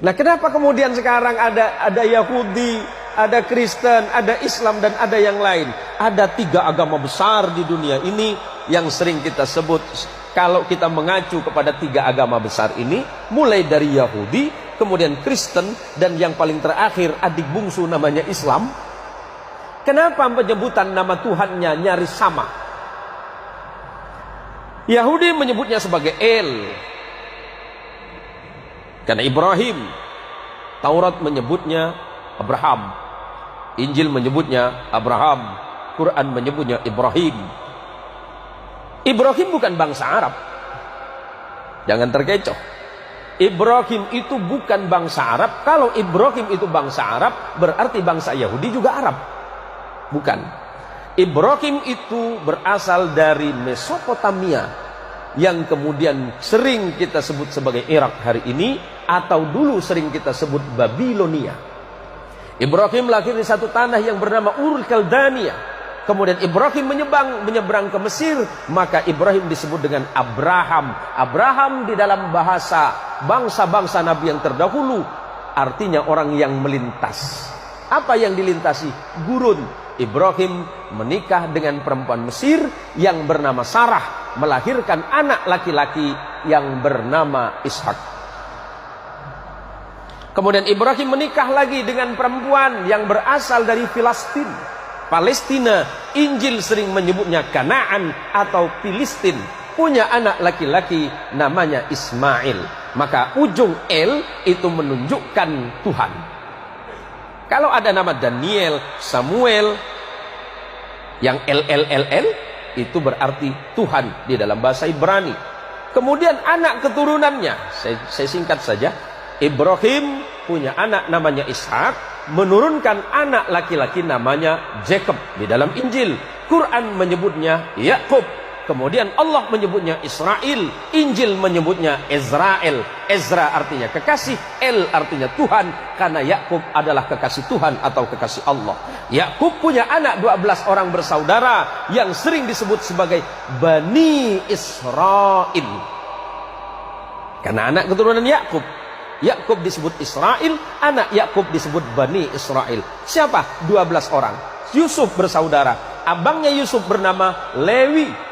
Nah, kenapa kemudian sekarang ada Yahudi, ada Kristen, ada Islam, dan ada yang lain? Ada 3 agama besar di dunia ini yang sering kita sebut. Kalau kita mengacu kepada 3 agama besar ini, mulai dari Yahudi, kemudian Kristen, dan yang paling terakhir adik bungsu namanya Islam. Kenapa penyebutan nama Tuhannya nyaris sama? Yahudi menyebutnya sebagai El, karena Ibrahim. Taurat menyebutnya Abraham, Injil menyebutnya Abraham, Quran menyebutnya Ibrahim. Ibrahim bukan bangsa Arab, jangan terkecoh. Ibrahim itu bukan bangsa Arab. Kalau Ibrahim itu bangsa Arab, berarti bangsa Yahudi juga Arab. Bukan. Ibrahim itu berasal dari Mesopotamia, yang kemudian sering kita sebut sebagai Irak hari ini, atau dulu sering kita sebut Babilonia. Ibrahim lahir di satu tanah yang bernama Ur Kaldania. Kemudian Ibrahim menyeberang ke Mesir, maka Ibrahim disebut dengan Abraham. Abraham di dalam bahasa bangsa-bangsa Nabi yang terdahulu artinya orang yang melintas. Apa yang dilintasi? Gurun. Ibrahim menikah dengan perempuan Mesir yang bernama Sarah, melahirkan anak laki-laki yang bernama Ishak. Kemudian Ibrahim menikah lagi dengan perempuan yang berasal dari Palestina. Injil sering menyebutnya Kanaan atau Filistin. Punya anak laki-laki namanya Ismail. Maka ujung El itu menunjukkan Tuhan. Kalau ada nama Daniel, Samuel, yang LLLL itu berarti Tuhan di dalam bahasa Ibrani. Kemudian anak keturunannya, saya singkat saja. Ibrahim punya anak namanya Ishak, menurunkan anak laki-laki namanya Jacob di dalam Injil. Quran menyebutnya Yakub. Kemudian Allah menyebutnya Israel. Injil menyebutnya Israel. Ezra artinya kekasih, El artinya Tuhan, karena Yakub adalah kekasih Tuhan atau kekasih Allah. Yakub punya anak 12 orang bersaudara yang sering disebut sebagai Bani Israel, karena anak keturunan Yakub. Yakub disebut Israel, anak Yakub disebut Bani Israel. Siapa? 12 orang. Yusuf bersaudara. Abangnya Yusuf bernama Lewi.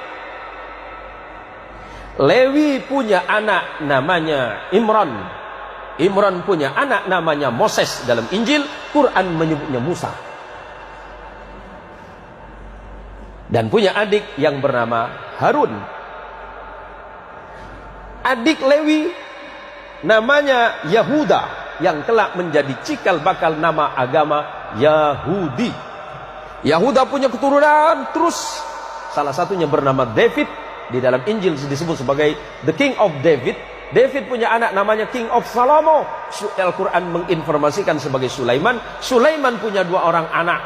Lewi punya anak namanya Imran. Imran punya anak namanya Moses. Dalam Injil, Quran menyebutnya Musa. Dan punya adik yang bernama Harun. Adik Lewi namanya Yahuda, yang kelak menjadi cikal bakal nama agama Yahudi. Yahuda punya keturunan terus, salah satunya bernama David. Di dalam Injil disebut sebagai the King of David. David punya anak namanya King of Salomo. Al-Quran menginformasikan sebagai Sulaiman. Sulaiman punya 2 orang anak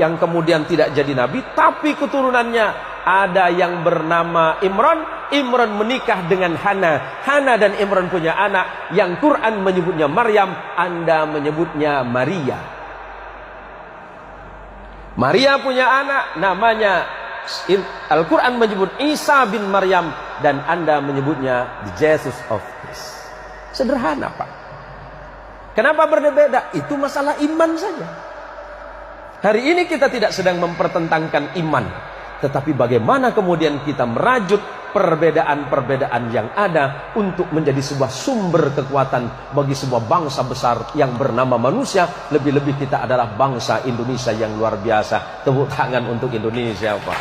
yang kemudian tidak jadi nabi, tapi keturunannya ada yang bernama Imran. Imran menikah dengan Hana. Hana dan Imran punya anak yang Quran menyebutnya Maryam, Anda menyebutnya Maria. Maria punya anak namanya, Al-Quran menyebut Isa bin Maryam, dan Anda menyebutnya the Jesus of Christ. Sederhana, Pak. Kenapa berbeda? Itu masalah iman saja. Hari ini kita tidak sedang mempertentangkan iman, tetapi bagaimana kemudian kita merajut perbedaan-perbedaan yang ada untuk menjadi sebuah sumber kekuatan bagi sebuah bangsa besar yang bernama manusia. Lebih-lebih kita adalah bangsa Indonesia yang luar biasa. Tepuk tangan untuk Indonesia, Pak.